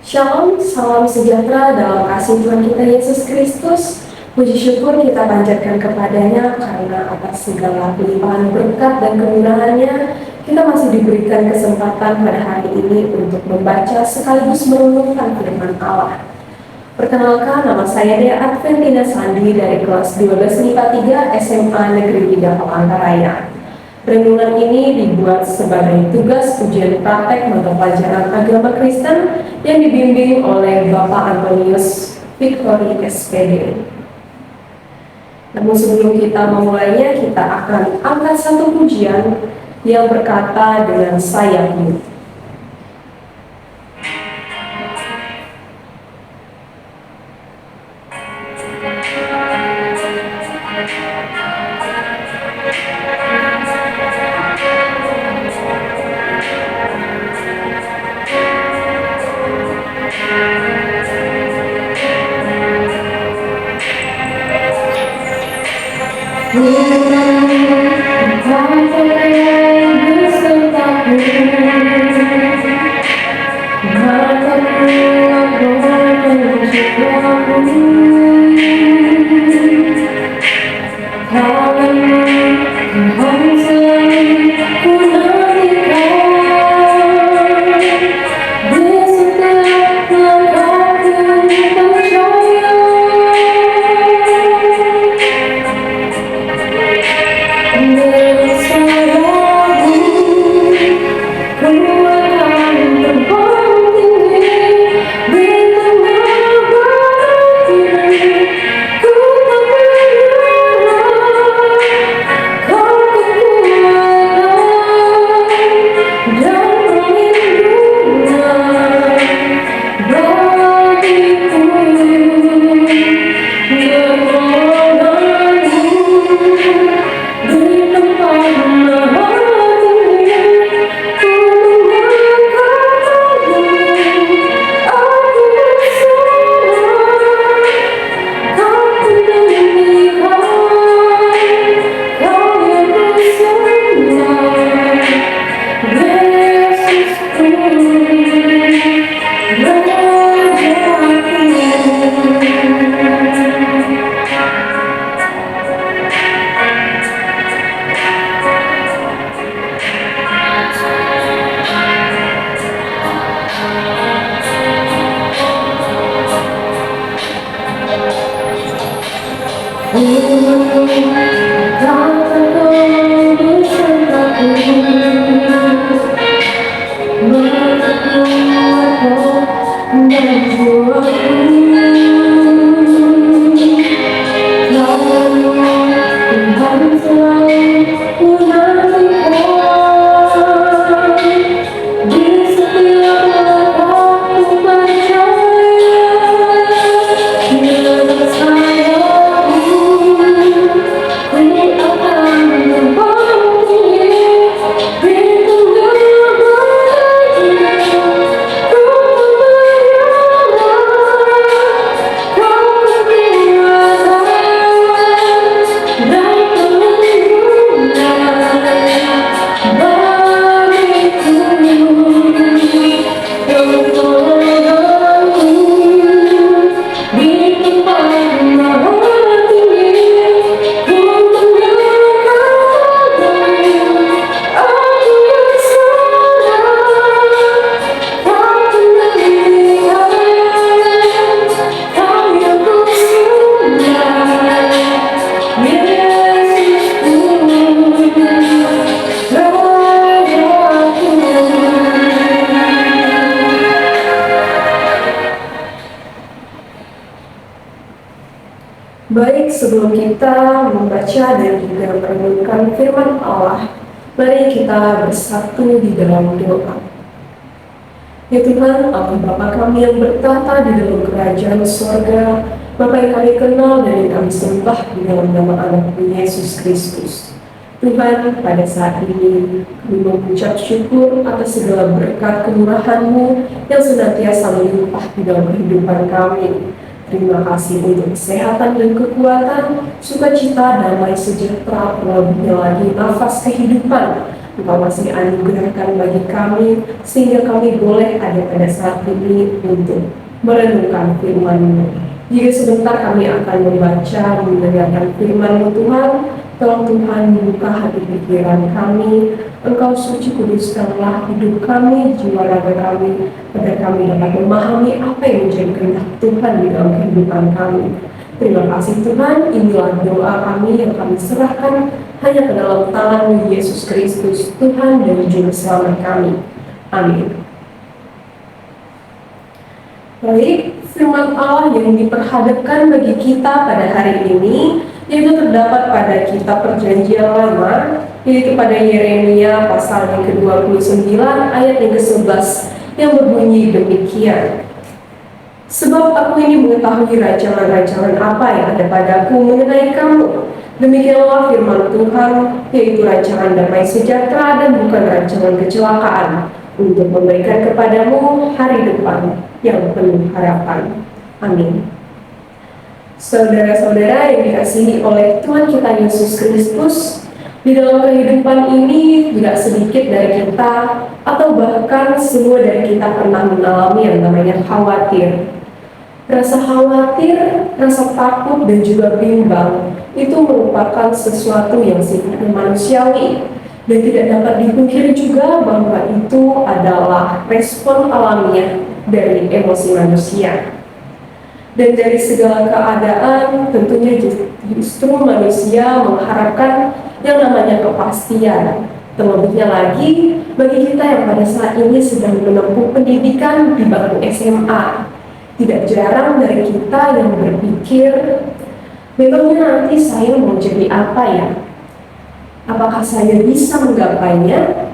Shalom, salam sejahtera dalam kasih Tuhan kita Yesus Kristus. Puji syukur kita panjatkan kepadanya karena atas segala limpahan berkat dan kemurahannya kita masih diberikan kesempatan pada hari ini untuk membaca sekaligus merenungkan firman Allah. Perkenalkan, nama saya Dea Adventina Sandi dari kelas 12 MIPA 3 SMA Negeri 3 Palangkaraya. Renungan ini dibuat sebagai tugas ujian praktek mata pelajaran agama Kristen yang dibimbing oleh Bapak Antonius Victory SPD. Namun sebelum kita memulainya, kita akan angkat satu pujian yang berkata dengan sayapmu. Baik, sebelum kita membaca dan juga merenungkan firman Allah, mari kita bersatu di dalam doa. Ya Tuhan, Allah Bapa kami yang bertata di dalam kerajaan surga, Bapa yang kami kenal dan yang kami sembah di dalam nama anak-Mu Yesus Kristus. Tuhan, pada saat ini kami mengucap syukur atas segala berkat kemurahan-Mu yang senantiasa melimpah di dalam kehidupan kami. Terima kasih untuk kesehatan dan kekuatan, sukacita, damai sejahtera, terlebihnya lagi nafas kehidupan Engkau masih anugerahkan bagi kami, sehingga kami boleh ada pada saat ini untuk merenungkan firman-Mu. Jika sebentar kami akan membaca, mendengarkan firman-Mu Tuhan, tolong Tuhan membuka hati pikiran kami. Engkau suci kuduskanlah hidup kami, jiwa raga kami, agar kami dapat memahami apa yang menjadi kehendak Tuhan di dalam kehidupan kami. Terima kasih Tuhan, inilah doa kami yang kami serahkan hanya ke dalam tangan Yesus Kristus, Tuhan dan Juru Selamat kami. Amin. Baik, firman Allah yang diperhadapkan bagi kita pada hari ini, yaitu terdapat pada kitab Perjanjian Lama, yaitu pada Yeremia pasal yang ke-29 ayat yang ke-11 yang berbunyi demikian. Sebab aku ini mengetahui rancangan-rancangan apa yang ada padaku mengenai kamu. Demikianlah firman Tuhan, yaitu rancangan damai sejahtera dan bukan rancangan kecelakaan, untuk memberikan kepadamu hari depan yang penuh harapan. Amin. Saudara-saudara yang dikasihi oleh Tuhan kita Yesus Kristus, di dalam kehidupan ini tidak sedikit dari kita atau bahkan semua dari kita pernah mengalami yang namanya khawatir. Rasa khawatir, rasa takut dan juga bimbang itu merupakan sesuatu yang sifatnya manusiawi dan tidak dapat dipungkiri juga bahwa itu adalah respon alamiah dari emosi manusia. Dan dari segala keadaan tentunya justru manusia mengharapkan yang namanya kepastian. Terlebihnya lagi bagi kita yang pada saat ini sedang menempuh pendidikan di bangku SMA, tidak jarang dari kita yang berpikir, memangnya nanti saya mau jadi apa ya? Apakah saya bisa menggapainya?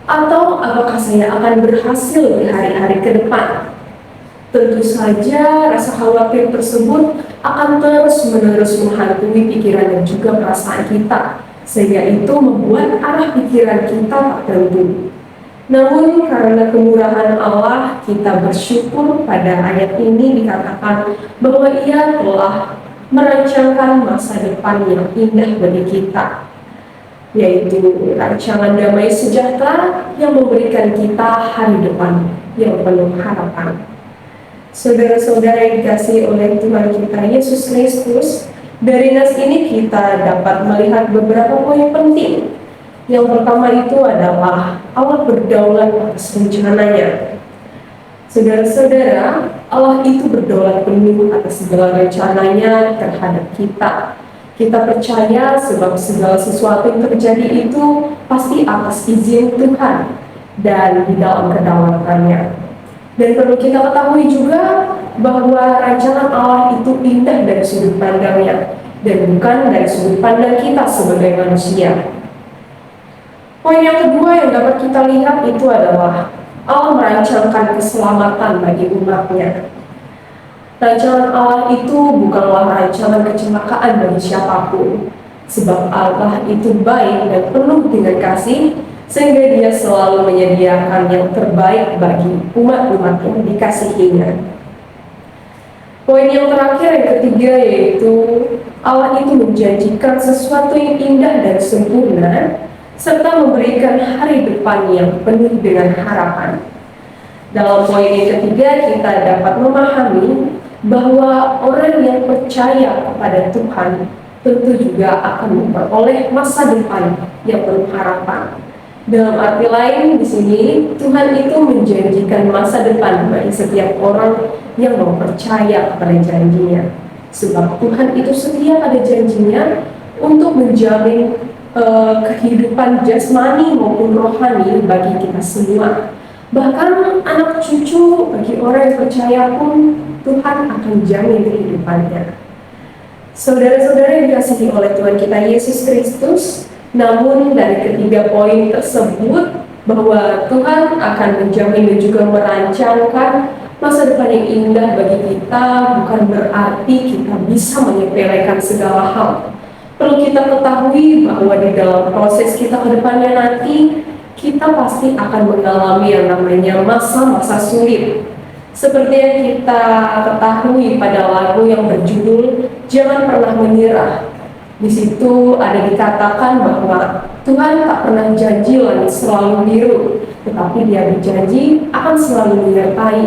Atau apakah saya akan berhasil di hari-hari ke depan? Tentu saja rasa khawatir tersebut akan terus-menerus menghantui pikiran dan juga perasaan kita, sehingga itu membuat arah pikiran kita tak tentu. Namun karena kemurahan Allah, kita bersyukur pada ayat ini dikatakan bahwa Ia telah merancangkan masa depan yang indah bagi kita, yaitu rancangan damai sejahtera yang memberikan kita hari depan yang penuh harapan. Saudara-saudara yang dikasihi oleh Tuhan kita Yesus Kristus, dari nas ini kita dapat melihat beberapa poin penting. Yang pertama itu adalah Allah berdaulat atas rencananya. Saudara-saudara, Allah itu berdaulat penuh atas segala rencananya terhadap kita. Kita percaya sebab segala sesuatu yang terjadi itu pasti atas izin Tuhan dan di dalam kedaulatannya. Dan perlu kita ketahui juga bahwa rancangan Allah itu indah dari sudut pandangnya dan bukan dari sudut pandang kita sebagai manusia. Poin yang kedua yang dapat kita lihat itu adalah Allah merancangkan keselamatan bagi umatnya. Rancangan Allah itu bukanlah rancangan kecelakaan bagi siapapun, sebab Allah itu baik dan penuh dengan kasih, sehingga Dia selalu menyediakan yang terbaik bagi umat-umat yang dikasihinya. Poin yang terakhir, yang ketiga, yaitu Allah itu menjanjikan sesuatu yang indah dan sempurna, serta memberikan hari depan yang penuh dengan harapan. Dalam poin yang ketiga, kita dapat memahami bahwa orang yang percaya kepada Tuhan tentu juga akan memperoleh masa depan yang penuh harapan. Dalam arti lain, di sini Tuhan itu menjanjikan masa depan bagi setiap orang yang mau percaya kepada janjinya. Sebab Tuhan itu setia pada janjinya untuk menjamin kehidupan jasmani maupun rohani bagi kita semua. Bahkan anak cucu bagi orang yang percaya pun Tuhan akan jamin kehidupannya. Saudara-saudara yang dikasihi oleh Tuhan kita Yesus Kristus, namun dari ketiga poin tersebut bahwa Tuhan akan menjamin dan juga merancangkan masa depan yang indah bagi kita bukan berarti kita bisa menyepelekan segala hal. Perlu kita ketahui bahwa di dalam proses kita ke depannya nanti, kita pasti akan mengalami yang namanya masa-masa sulit. Seperti yang kita ketahui pada lagu yang berjudul Jangan Pernah Menyerah. Di situ ada dikatakan bahwa Tuhan tak pernah janji langit selalu biru, tetapi Dia berjanji akan selalu menyertai.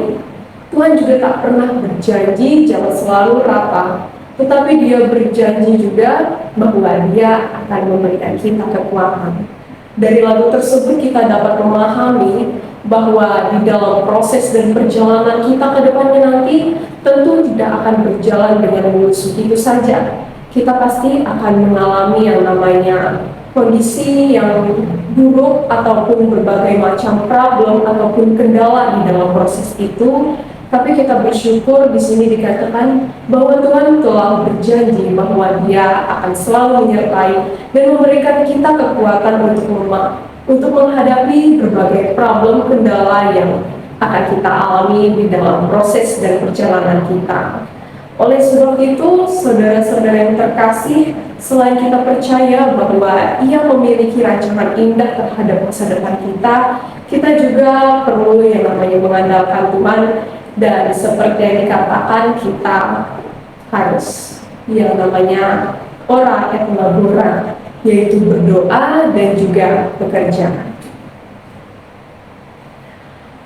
Tuhan juga tak pernah berjanji jalan selalu rata, tetapi Dia berjanji juga bahwa Dia akan memberikan kita kekuatan. Dari lagu tersebut kita dapat memahami bahwa di dalam proses dan perjalanan kita ke depannya nanti tentu tidak akan berjalan dengan mulus begitu saja. Kita pasti akan mengalami yang namanya kondisi yang buruk ataupun berbagai macam problem ataupun kendala di dalam proses itu. Tapi kita bersyukur di sini dikatakan bahwa Tuhan telah berjanji bahwa Dia akan selalu menyertai dan memberikan kita kekuatan untuk menghadapi berbagai problem kendala yang akan kita alami di dalam proses dan perjalanan kita. Oleh sebab itu, saudara-saudara yang terkasih, selain kita percaya bahwa Ia memiliki rancangan indah terhadap masa depan kita, kita juga perlu yang namanya mengandalkan Tuhan, dan seperti yang dikatakan kita harus yang namanya ora et labora, yaitu berdoa dan juga bekerja.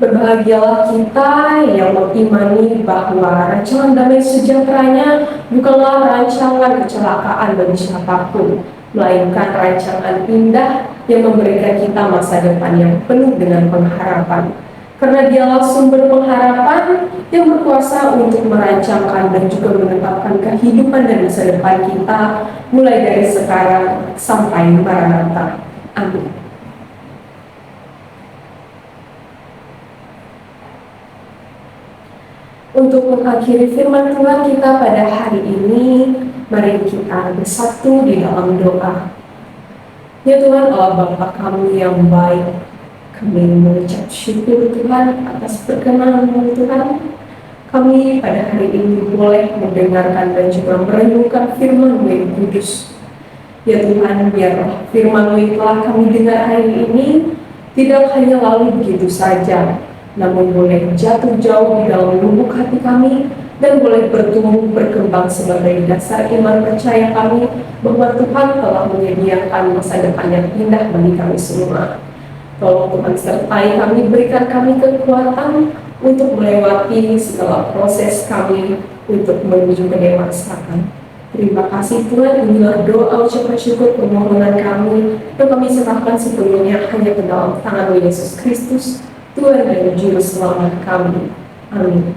Berbahagialah kita yang mengimani bahwa rancangan damai sejahteranya bukanlah rancangan kecelakaan bagi siapapun, melainkan rancangan indah yang memberikan kita masa depan yang penuh dengan pengharapan. Karena Dialah sumber pengharapan yang berkuasa untuk merancangkan dan juga menetapkan kehidupan dan masa depan kita mulai dari sekarang sampai Maranatha. Amin. Untuk mengakhiri firman Tuhan kita pada hari ini, mari kita bersatu di dalam doa. Ya Tuhan Allah Bapa kami yang baik, kami mengucap syukur Tuhan atas perkenan-Mu Tuhan. Kami pada hari ini boleh mendengarkan dan juga merenungkan firman-Mu yang kudus. Ya Tuhan, biarlah firman-Mu yang telah kami dengar hari ini tidak hanya lalu begitu saja, namun boleh jatuh jauh di dalam lubuk hati kami dan boleh bertumbuh berkembang sebagai dasar iman percaya kami bahwa Tuhan telah menyediakan masa depan yang indah bagi kami semua. Tolong Tuhan sertai kami, berikan kami kekuatan untuk melewati segala proses kami untuk menuju kedewasaan. Terima kasih Tuhan, inilah doa ucapan syukur permohonan kami yang kami serahkan sepenuhnya hanya ke dalam tangan Yesus Kristus, Tuhan dan Juru Selamat kami. Amin.